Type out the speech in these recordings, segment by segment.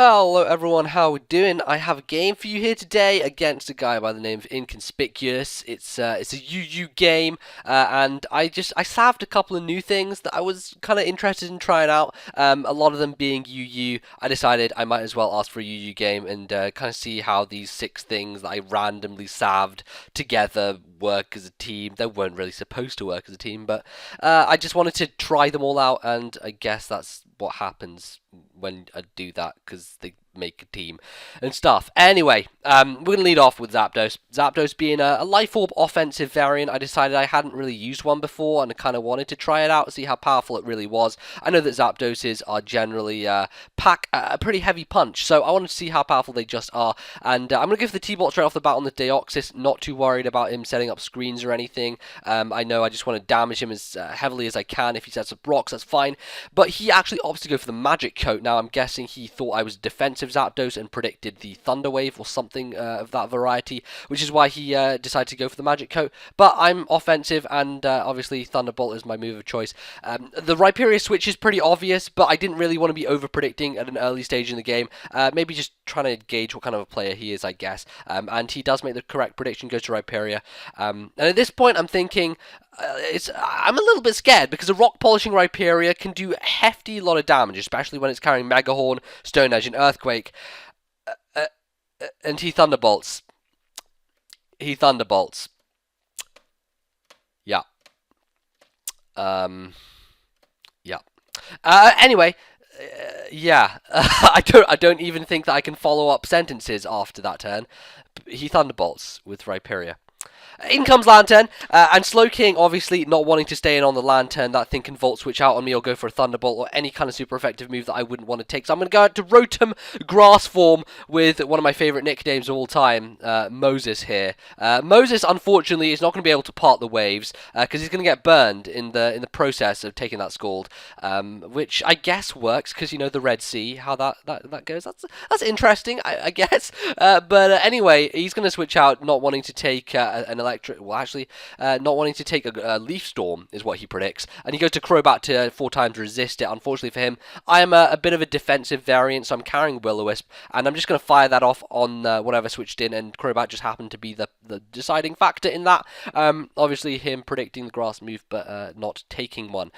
Hello everyone, how we doing? I have a game for you here today against a guy by the name of Inconspicuous. It's a UU game, and I saved a couple of new things that I was kind of interested in trying out. A lot of them being UU. I decided I might as well ask for a UU game and kind of see how these 6 things that I randomly saved together work as a team. They weren't really supposed to work as a team, but I just wanted to try them all out, and I guess that's what happens when I do that because they make a team and stuff. Anyway, we're going to lead off with Zapdos. Zapdos being a Life Orb offensive variant, I decided I hadn't really used one before and I kind of wanted to try it out, see how powerful it really was. I know that Zapdoses are generally pack a pretty heavy punch, so I wanted to see how powerful they just are. And I'm going to give the T-Bot straight off the bat on the Deoxys, not too worried about him setting up screens or anything. I know I just want to damage him as heavily as I can. If he sets up rocks, that's fine. But he actually opts to go for the Magic Coat. Now, I'm guessing he thought I was defensive Zapdos and predicted the Thunder Wave or something of that variety, which is why he decided to go for the Magic Coat. But I'm offensive, and obviously Thunderbolt is my move of choice. The Rhyperior switch is pretty obvious, but I didn't really want to be over-predicting at an early stage in the game. Maybe just trying to gauge what kind of a player he is, I guess. And he does make the correct prediction, goes to Rhyperior. And at this point, I'm thinking... I'm a little bit scared because a rock polishing Rhyperior can do a hefty lot of damage, especially when it's carrying Mega Horn, Stone Edge, and Earthquake. And he Thunderbolts. He Thunderbolts. Yeah. Yeah. Anyway. Yeah. I don't even think that I can follow up sentences after that turn. He Thunderbolts with Rhyperior. In comes Lantern, and Slowking, obviously, not wanting to stay in on the Lantern. That thing can Volt Switch out on me or go for a Thunderbolt or any kind of super effective move that I wouldn't want to take. So I'm going to go out to Rotom Grass Form with one of my favourite nicknames of all time, Moses here. Moses, unfortunately, is not going to be able to part the waves because he's going to get burned in the process of taking that Scald, which I guess works because, you know, the Red Sea, how that goes. That's interesting, I guess. But anyway, he's going to switch out, not wanting to take an not wanting to take a Leaf Storm is what he predicts, and he goes to Crobat to 4 times resist it. Unfortunately for him, I am a bit of a defensive variant, so I'm carrying Will-O-Wisp, and I'm just going to fire that off on whatever switched in, and Crobat just happened to be the deciding factor in that. Obviously him predicting the grass move, but not taking one.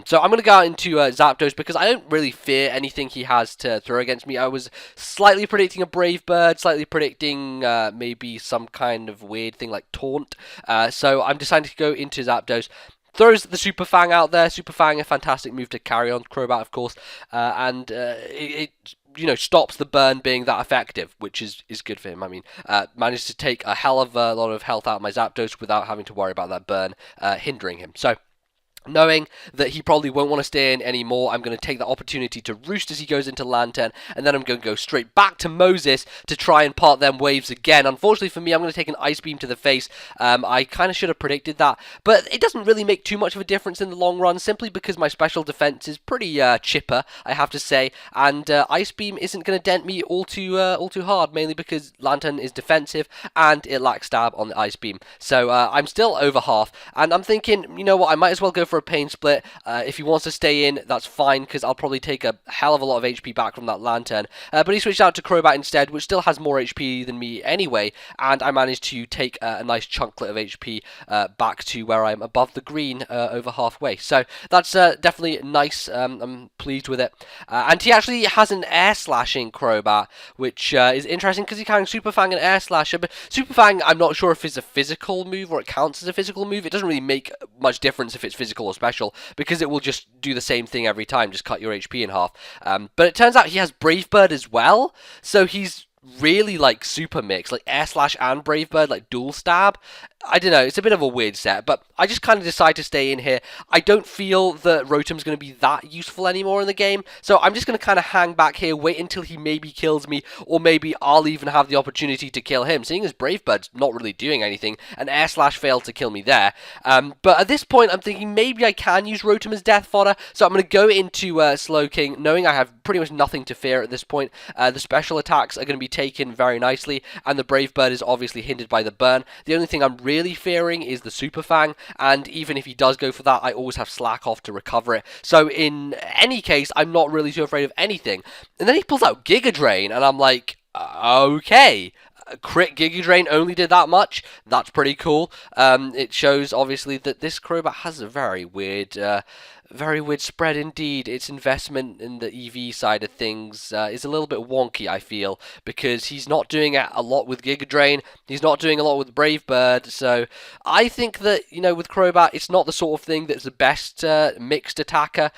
So I'm going to go out into Zapdos because I don't really fear anything he has to throw against me. I was slightly predicting a Brave Bird, slightly predicting maybe some kind of weird thing like Taunt. So I'm deciding to go into Zapdos. Throws the Super Fang out there. Super Fang, a fantastic move to carry on Crobat, of course, and it you know, stops the burn being that effective, which is good for him. I mean, managed to take a hell of a lot of health out of my Zapdos without having to worry about that burn hindering him. So, knowing that he probably won't want to stay in anymore, I'm going to take that opportunity to Roost as he goes into Lantern, and then I'm going to go straight back to Moses to try and part them waves again. Unfortunately for me, I'm going to take an Ice Beam to the face. I kind of should have predicted that, but it doesn't really make too much of a difference in the long run, simply because my special defense is pretty chipper, I have to say, and Ice Beam isn't going to dent me all too hard, mainly because Lantern is defensive, and it lacks stab on the Ice Beam. So I'm still over half, and I'm thinking, you know what, I might as well go for a Pain Split. If he wants to stay in, that's fine, because I'll probably take a hell of a lot of HP back from that Lantern. But he switched out to Crobat instead, which still has more HP than me anyway, and I managed to take a nice chunklet of HP back to where I'm above the green, over halfway. So that's definitely nice. I'm pleased with it. And he actually has an Air Slashing Crobat, which is interesting because he's carrying Super Fang and Air Slasher. But Super Fang, I'm not sure if it's a physical move or it counts as a physical move. It doesn't really make much difference if it's physical or special, because it will just do the same thing every time, just cut your HP in half. But it turns out he has Brave Bird as well, so he's really like super mix, like Air Slash and Brave Bird, like dual stab. I don't know, it's a bit of a weird set, but I just kind of decide to stay in here. I don't feel that Rotom's going to be that useful anymore in the game, so I'm just going to kind of hang back here, wait until he maybe kills me, or maybe I'll even have the opportunity to kill him, seeing as Brave Bird's not really doing anything, and Air Slash failed to kill me there. But at this point, I'm thinking maybe I can use Rotom as death fodder, so I'm going to go into Slowking, knowing I have pretty much nothing to fear at this point. The special attacks are going to be taken very nicely, and the Brave Bird is obviously hindered by the burn. The only thing I'm really fearing is the Super Fang, and even if he does go for that, I always have Slack off to recover it. So in any case, I'm not really too afraid of anything. And then he pulls out Giga Drain, and I'm like, okay. Crit Giga Drain only did that much. That's pretty cool. It shows, obviously, that this Crobat has a very weird spread indeed. Its investment in the EV side of things is a little bit wonky, I feel, because he's not doing a lot with Giga Drain. He's not doing a lot with Brave Bird. So I think that, with Crobat, it's not the sort of thing that's the best mixed attacker,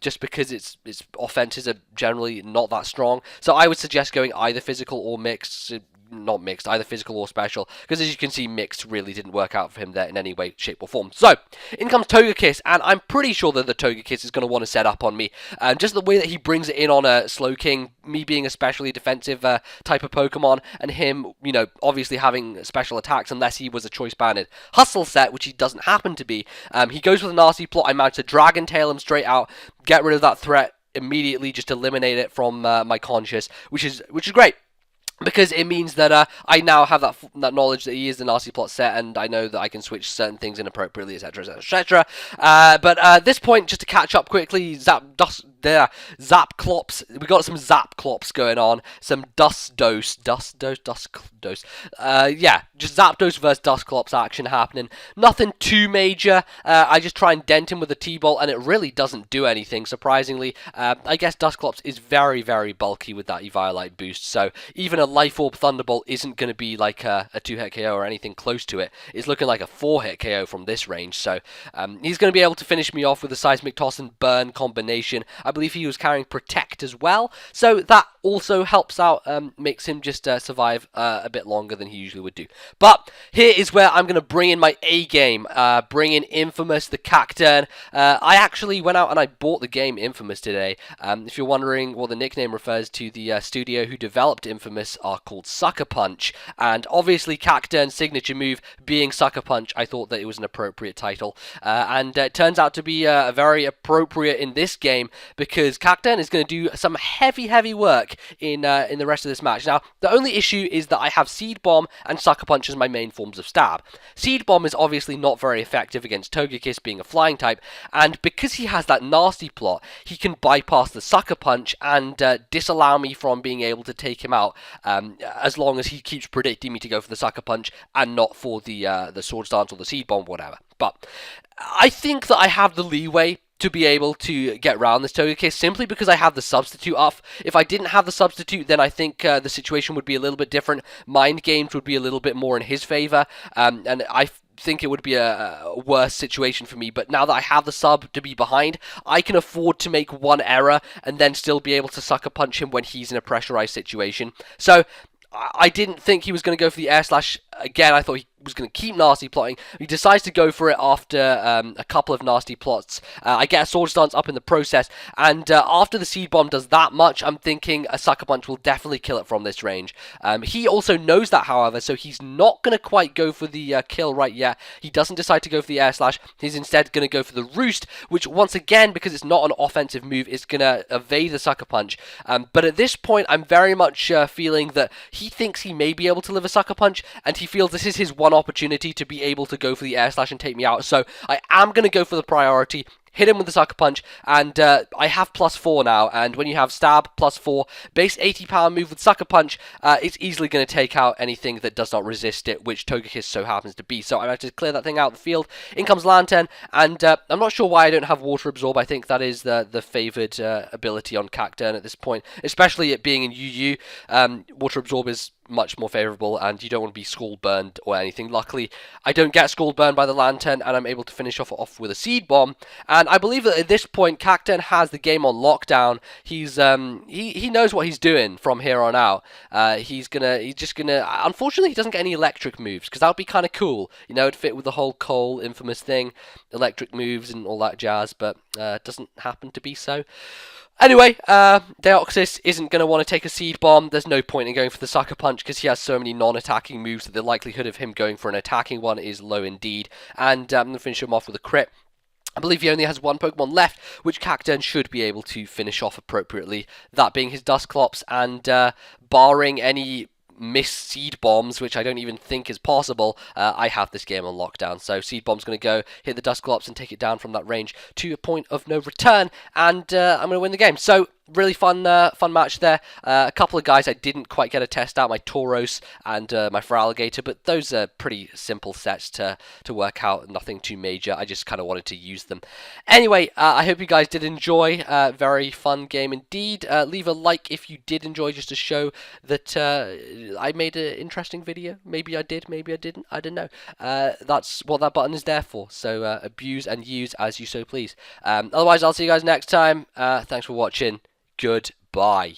just because its offenses are generally not that strong. So I would suggest going either physical or mixed. Not mixed, either physical or special, because as you can see, mixed really didn't work out for him there in any way, shape, or form. So, in comes Togekiss, and I'm pretty sure that the Togekiss is going to want to set up on me. Just the way that he brings it in on a Slowking, me being a specially defensive type of Pokemon, and him, obviously having special attacks, unless he was a choice banded Hustle set, which he doesn't happen to be. He goes with a nasty plot. I managed to Dragon Tail him straight out, get rid of that threat immediately, just eliminate it from my conscious, which is great. Because it means that I now have that knowledge that he is the nasty plot set, and I know that I can switch certain things inappropriately, etc., etc., etc. But at this point, just to catch up quickly, Zapclops. We got some Zapclops going on, some Dustos. Yeah, just Zapdos versus Dusclops action happening. Nothing too major. I just try and dent him with a T-Bolt, and it really doesn't do anything, surprisingly. I guess Dusclops is very, very bulky with that Eviolite boost, so even a Life Orb Thunderbolt isn't going to be like a 2-hit KO or anything close to it. It's looking like a 4-hit KO from this range, so he's going to be able to finish me off with a Seismic Toss and Burn combination. I believe he was carrying Protect as well, so that also helps out, makes him just survive a bit longer than he usually would do. But here is where I'm going to bring in my A-game, bring in Infamous, the Cacturne. I actually went out and I bought the game Infamous today. If you're wondering, well, the nickname refers to the studio who developed Infamous, are called Sucker Punch, and obviously Cacturne's signature move being Sucker Punch, I thought that it was an appropriate title, and it turns out to be very appropriate in this game, because Cacturne is going to do some heavy work in the rest of this match. Now, the only issue is that I have Seed Bomb and Sucker Punch as my main forms of stab. Seed Bomb is obviously not very effective against Togekiss being a flying type, and because he has that nasty plot, he can bypass the Sucker Punch and disallow me from being able to take him out, as long as he keeps predicting me to go for the Sucker Punch and not for the Swords Dance or the Seed Bomb, whatever. But I think that I have the leeway to be able to get around this Togekiss simply because I have the substitute off. If I didn't have the substitute, then I think the situation would be a little bit different. Mind games would be a little bit more in his favor, and I think it would be a worse situation for me, but now that I have the sub to be behind, I can afford to make one error and then still be able to Sucker Punch him when he's in a pressurized situation. So I didn't think he was going to go for the Air Slash again. I thought he was going to keep nasty plotting. He decides to go for it after a couple of nasty plots. I get a Swords Dance up in the process, and after the Seed Bomb does that much, I'm thinking a Sucker Punch will definitely kill it from this range. He also knows that, however, so he's not going to quite go for the kill right yet. He doesn't decide to go for the Air Slash. He's instead going to go for the Roost, which once again, because it's not an offensive move, is going to evade the Sucker Punch. But at this point, I'm very much feeling that he thinks he may be able to live a Sucker Punch, and he feels this is his one opportunity to be able to go for the Air Slash and take me out. So I am going to go for the priority, hit him with the Sucker Punch, and I have +4 now, and when you have Stab, +4, base 80 power move with Sucker Punch, it's easily going to take out anything that does not resist it, which Togekiss so happens to be. So I have to clear that thing out of the field. In comes Lantern, and I'm not sure why I don't have Water Absorb. I think that is the favoured ability on Cacturne at this point, especially it being in UU. Water Absorb is much more favourable, and you don't want to be Scald Burned or anything. Luckily, I don't get Scald Burned by the Lantern, and I'm able to finish off with a Seed Bomb. And I believe that at this point, Cacturne has the game on lockdown. He's he knows what he's doing from here on out. He's just gonna. Unfortunately, he doesn't get any electric moves, because that would be kind of cool. You know, it'd fit with the whole Cole Infamous thing, electric moves and all that jazz. But it doesn't happen to be so. Anyway, Deoxys isn't going to want to take a Seed Bomb. There's no point in going for the Sucker Punch because he has so many non-attacking moves that the likelihood of him going for an attacking one is low indeed. And I'm going to finish him off with a crit. I believe he only has one Pokemon left, which Cacturne should be able to finish off appropriately, that being his Dusclops, and barring any miss seed bombs, which I don't even think is possible, I have this game on lockdown. So seed bomb's going to go hit the Dusclops and take it down from that range to a point of no return, and I'm going to win the game. So really fun match there. A couple of guys I didn't quite get a test out, my Tauros and my Feraligatr, but those are pretty simple sets to work out, nothing too major. I just kind of wanted to use them. Anyway, I hope you guys did enjoy. Very fun game indeed. Leave a like if you did enjoy, just to show that I made an interesting video. Maybe I did, maybe I didn't. I don't know. That's what that button is there for. So abuse and use as you so please. Otherwise, I'll see you guys next time. Thanks for watching. Goodbye.